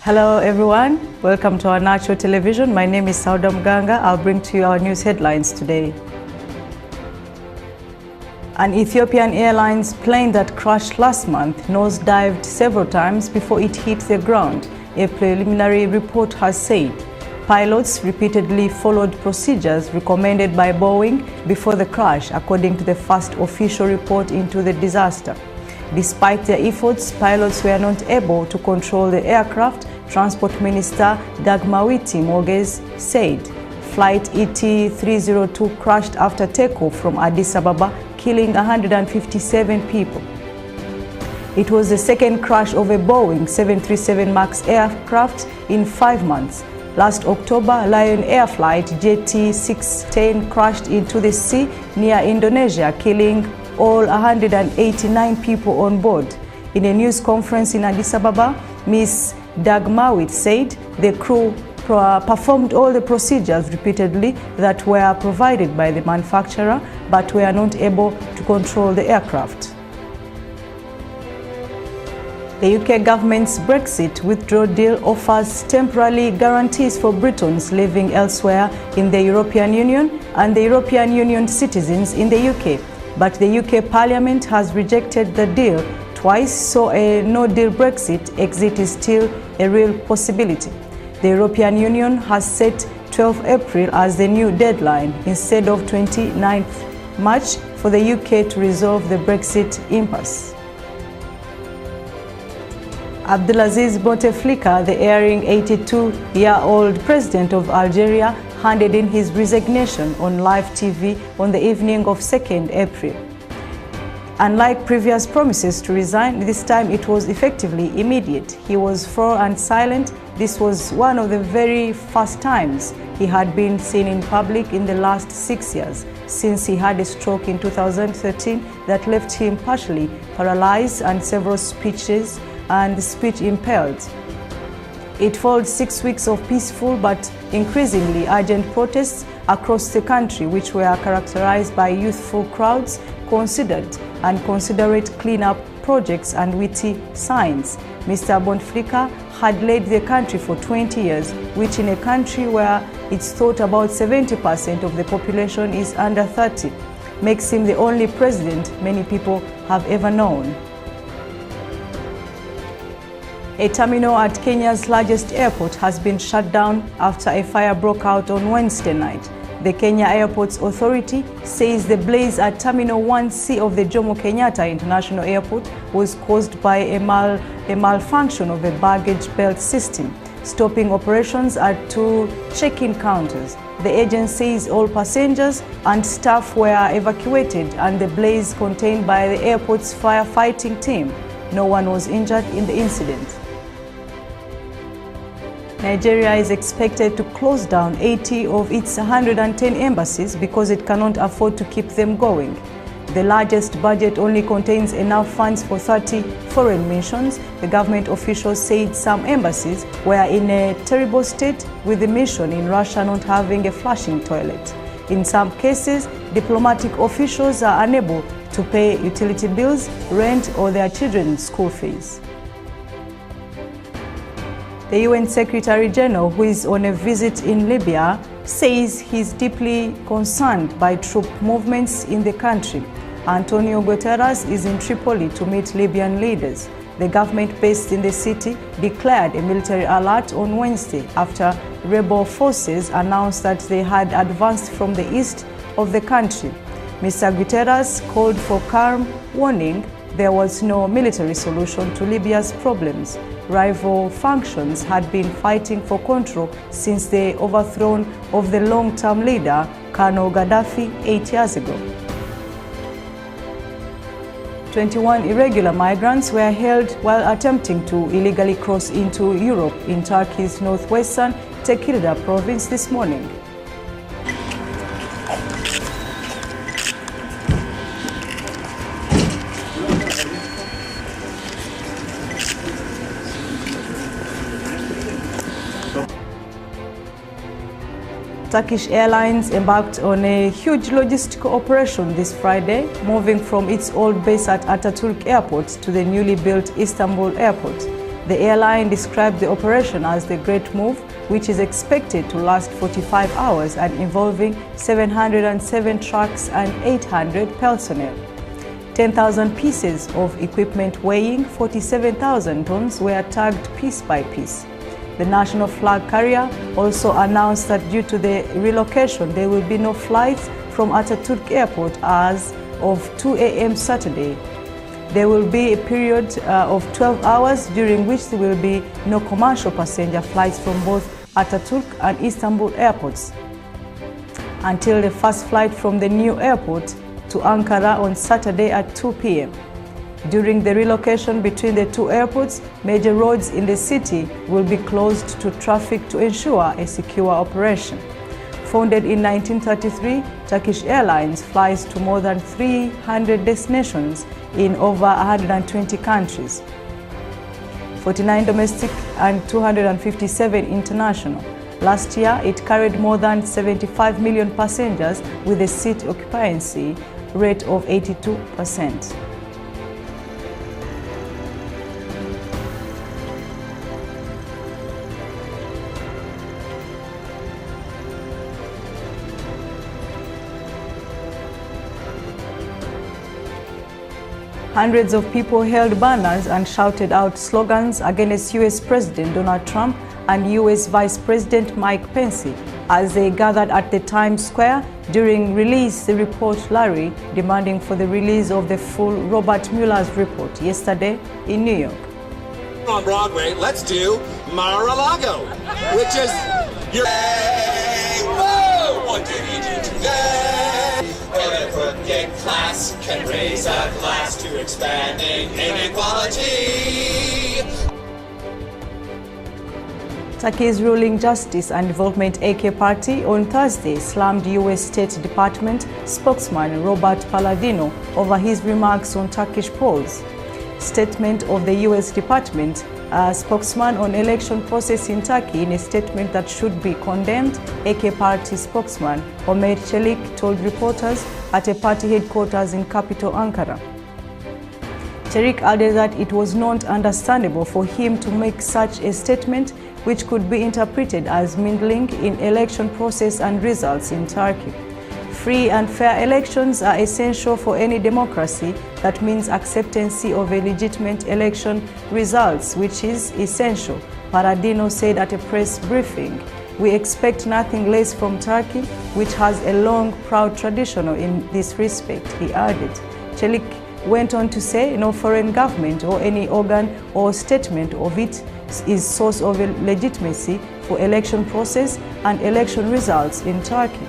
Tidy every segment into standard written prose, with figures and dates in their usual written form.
Hello everyone, welcome to our Nacho Television. My name is Sauda Mganga. I'll bring to you our news headlines today. An Ethiopian Airlines plane that crashed last month nosedived several times before it hit the ground, a preliminary report has said. Pilots repeatedly followed procedures recommended by Boeing before the crash, according to the first official report into the disaster. Despite their efforts, pilots were not able to control the aircraft, Transport Minister Dagmawiti Moges said. Flight ET-302 crashed after takeoff from Addis Ababa, killing 157 people. It was the second crash of a Boeing 737 MAX aircraft in 5 months. Last October, Lion Air flight JT610 crashed into the sea near Indonesia, killing all 189 people on board. In a news conference in Addis Ababa, Ms. Dagmawit said the crew performed all the procedures repeatedly that were provided by the manufacturer, but were not able to control the aircraft. The UK government's Brexit withdrawal deal offers temporary guarantees for Britons living elsewhere in the European Union and the European Union citizens in the UK. But the UK Parliament has rejected the deal twice, so a no-deal Brexit exit is still a real possibility. The European Union has set 12 April as the new deadline instead of 29th March for the UK to resolve the Brexit impasse. Abdelaziz Bouteflika, the erring 82-year-old president of Algeria, handed in his resignation on live TV on the evening of 2nd April. Unlike previous promises to resign, this time it was effectively immediate. He was free and silent. This was one of the very first times he had been seen in public in the last 6 years, since he had a stroke in 2013 that left him partially paralyzed and several speeches and speech impaired. It followed 6 weeks of peaceful but increasingly urgent protests across the country, which were characterized by youthful crowds, considered and considerate clean-up projects and witty signs. Mr. Bouteflika had led the country for 20 years, which in a country where it's thought about 70% of the population is under 30, makes him the only president many people have ever known. A terminal at Kenya's largest airport has been shut down after a fire broke out on Wednesday night. The Kenya Airports Authority says the blaze at Terminal 1C of the Jomo Kenyatta International Airport was caused by a malfunction of a baggage belt system, stopping operations at 2 check-in counters. The agency says all passengers and staff were evacuated and the blaze contained by the airport's firefighting team. No one was injured in the incident. Nigeria is expected to close down 80 of its 110 embassies because it cannot afford to keep them going. The largest budget only contains enough funds for 30 foreign missions. The government officials said some embassies were in a terrible state, with the mission in Russia not having a flushing toilet. In some cases, diplomatic officials are unable to pay utility bills, rent, or their children's school fees. The UN Secretary General, who is on a visit in Libya, says he's deeply concerned by troop movements in the country. Antonio Guterres is in Tripoli to meet Libyan leaders. The government based in the city declared a military alert on Wednesday after rebel forces announced that they had advanced from the east of the country. Mr. Guterres called for calm, warning there was no military solution to Libya's problems. Rival factions had been fighting for control since the overthrow of the long-term leader, Colonel Gaddafi, 8 years ago. 21 irregular migrants were held while attempting to illegally cross into Europe in Turkey's northwestern Tekirdağ province this morning. Turkish Airlines embarked on a huge logistical operation this Friday, moving from its old base at Atatürk Airport to the newly built Istanbul Airport. The airline described the operation as the Great Move, which is expected to last 45 hours and involving 707 trucks and 800 personnel. 10,000 pieces of equipment weighing 47,000 tons were tagged piece by piece. The national flag carrier also announced that due to the relocation, there will be no flights from Ataturk Airport as of 2 a.m. Saturday. There will be a period of 12 hours during which there will be no commercial passenger flights from both Ataturk and Istanbul airports until the first flight from the new airport to Ankara on Saturday at 2 p.m. During the relocation between the two airports, major roads in the city will be closed to traffic to ensure a secure operation. Founded in 1933, Turkish Airlines flies to more than 300 destinations in over 120 countries, 49 domestic and 257 international. Last year, it carried more than 75 million passengers with a seat occupancy rate of 82%. Hundreds of people held banners and shouted out slogans against U.S. President Donald Trump and U.S. Vice President Mike Pence as they gathered at the Times Square during Release the Report Larry, demanding for the release of the full Robert Mueller's report yesterday in New York. On Broadway, let's do Mar-a-Lago, which is your... Whoa! What did he do today? A crooked class can raise a glass to expanding inequality. Turkey's ruling Justice and Development AK party on Thursday slammed U.S. State Department spokesman Robert Palladino over his remarks on Turkish polls. Statement of the U.S. Department spokesman on election process in Turkey in a statement that should be condemned, AK party spokesman Ömer Çelik told reporters at a party headquarters in capital Ankara. Çelik added that it was not understandable for him to make such a statement, which could be interpreted as meddling in election process and results in Turkey. Free and fair elections are essential for any democracy. That means acceptance of a legitimate election results, which is essential, Palladino said at a press briefing. We expect nothing less from Turkey, which has a long, proud tradition in this respect, he added. Çelik went on to say no foreign government or any organ or statement of it is source of legitimacy for election process and election results in Turkey.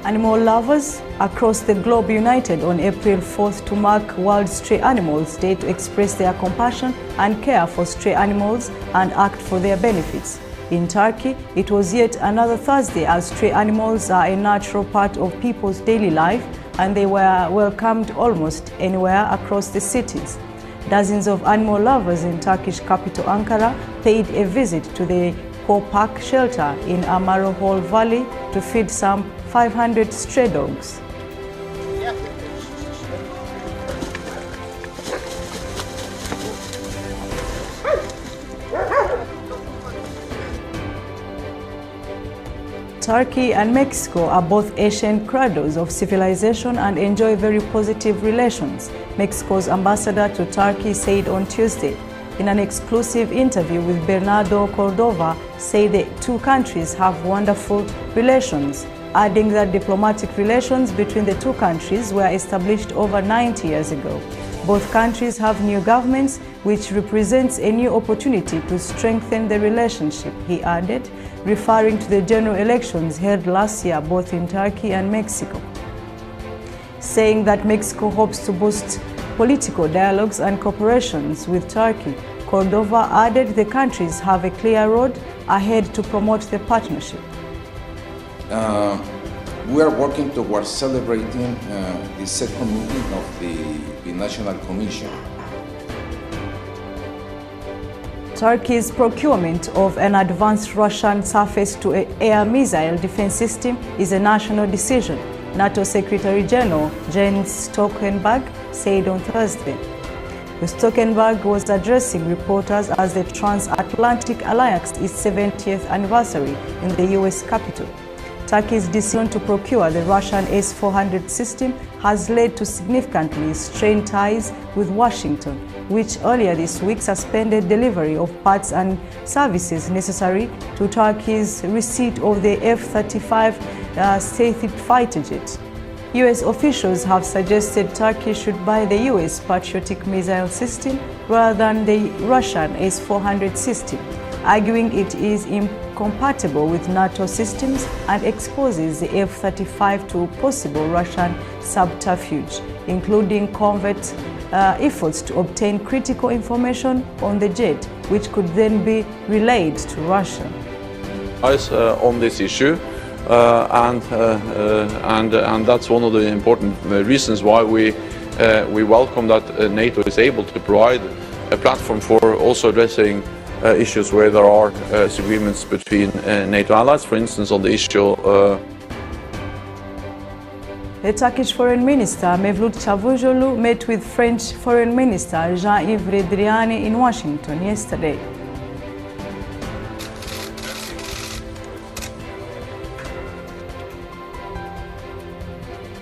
Animal lovers across the globe united on April 4th to mark World Stray Animals Day to express their compassion and care for stray animals and act for their benefits. In Turkey, it was yet another Thursday as stray animals are a natural part of people's daily life and they were welcomed almost anywhere across the cities. Dozens of animal lovers in Turkish capital Ankara paid a visit to the Kopak shelter in Amarohol Valley to feed some 500 stray dogs. Turkey and Mexico are both ancient cradles of civilization and enjoy very positive relations, Mexico's ambassador to Turkey said on Tuesday. In an exclusive interview with Bernardo Cordova, said the two countries have wonderful relations, adding that diplomatic relations between the two countries were established over 90 years ago. Both countries have new governments, which represents a new opportunity to strengthen the relationship, he added, referring to the general elections held last year both in Turkey and Mexico. Saying that Mexico hopes to boost political dialogues and cooperations with Turkey, Cordova added the countries have a clear road ahead to promote the partnership. We are working towards celebrating the second meeting of the National Commission. Turkey's procurement of an advanced Russian surface-to-air missile defense system is a national decision, NATO Secretary General Jens Stoltenberg said on Thursday. Stoltenberg was addressing reporters as the Transatlantic Alliance's 70th anniversary in the U.S. Capitol. Turkey's decision to procure the Russian S-400 system has led to significantly strained ties with Washington, which earlier this week suspended delivery of parts and services necessary to Turkey's receipt of the F-35 stealth fighter jet. U.S. officials have suggested Turkey should buy the U.S. Patriotic missile system rather than the Russian S-400 system, arguing it is incompatible with NATO systems and exposes the F-35 to possible Russian subterfuge, including covert efforts to obtain critical information on the jet, which could then be relayed to Russia. On this issue, and that's one of the important reasons why we welcome that NATO is able to provide a platform for also addressing issues where there are disagreements between NATO allies, for instance, on the issue. The Turkish Foreign Minister Mevlut Çavuşoğlu met with French Foreign Minister Jean-Yves Le Drian in Washington yesterday.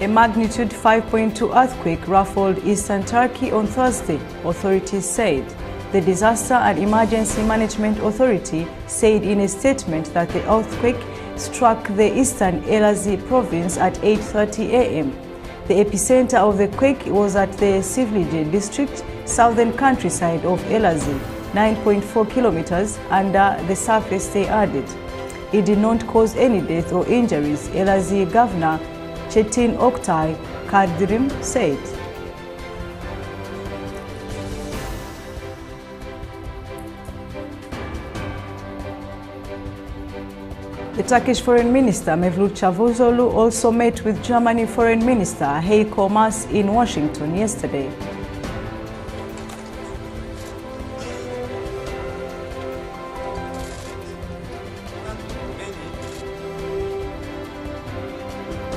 A magnitude 5.2 earthquake ruffled eastern Turkey on Thursday, authorities said. The Disaster and Emergency Management Authority said in a statement that the earthquake struck the eastern Elazığ province at 8:30 a.m. The epicenter of the quake was at the Sivrice district, southern countryside of Elazığ, 9.4 kilometers under the surface, they added. It did not cause any death or injuries, Elazığ Governor Çetin Oktay Kaldırım said. The Turkish Foreign Minister Mevlut Çavuşoğlu also met with Germany Foreign Minister Heiko Maas in Washington yesterday.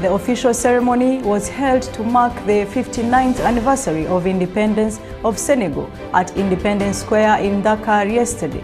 The official ceremony was held to mark the 59th anniversary of independence of Senegal at Independence Square in Dakar yesterday.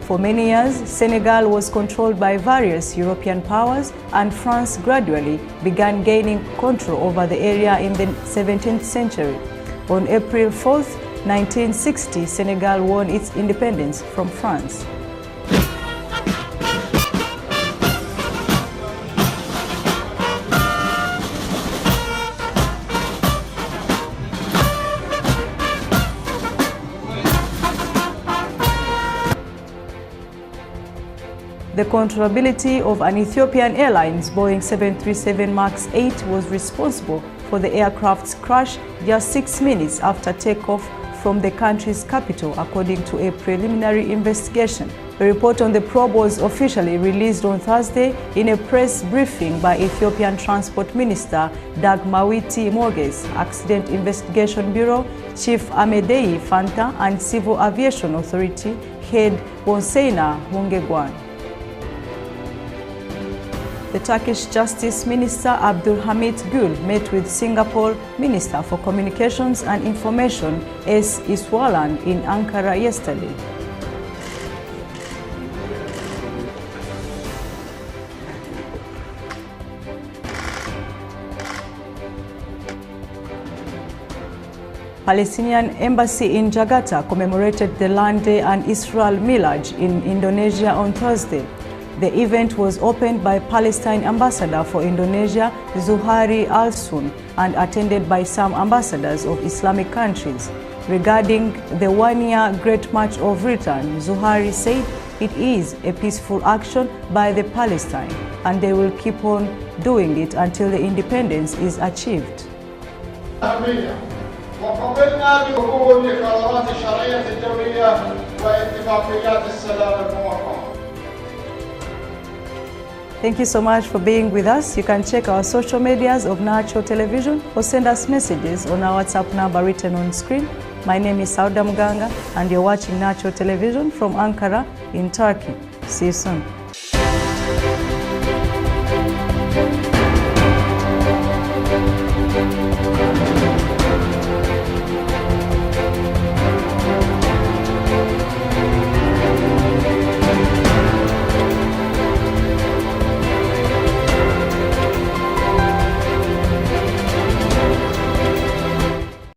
For many years, Senegal was controlled by various European powers, and France gradually began gaining control over the area in the 17th century. On April 4, 1960, Senegal won its independence from France. The controllability of an Ethiopian Airlines Boeing 737 MAX 8 was responsible for the aircraft's crash just 6 minutes after takeoff from the country's capital, according to a preliminary investigation. A report on the probe was officially released on Thursday in a press briefing by Ethiopian Transport Minister Dagmawiti Moges, Accident Investigation Bureau Chief Amedei Fanta, and Civil Aviation Authority Head Bonseina Hungegwan. The Turkish Justice Minister Abdulhamit Gül met with Singapore Minister for Communications and Information S. Iswaran in Ankara yesterday. Palestinian embassy in Jakarta commemorated the Land Day and Israel Milaj in Indonesia on Thursday. The event was opened by Palestine Ambassador for Indonesia, Zuhari Al-Sun, and attended by some ambassadors of Islamic countries. Regarding the one-year Great March of Return, Zuhari said it is a peaceful action by the Palestine, and they will keep on doing it until the independence is achieved. وقبلنا بحقوق القرارات الشرعية الدولية واتفاقيات السلام الموقعة. Thank you so much for being with us. You can check our social medias of Nacho Television or send us messages on our WhatsApp number written on screen. My name is Sauda Muganga and you're watching Nacho Television from Ankara in Turkey. See you soon.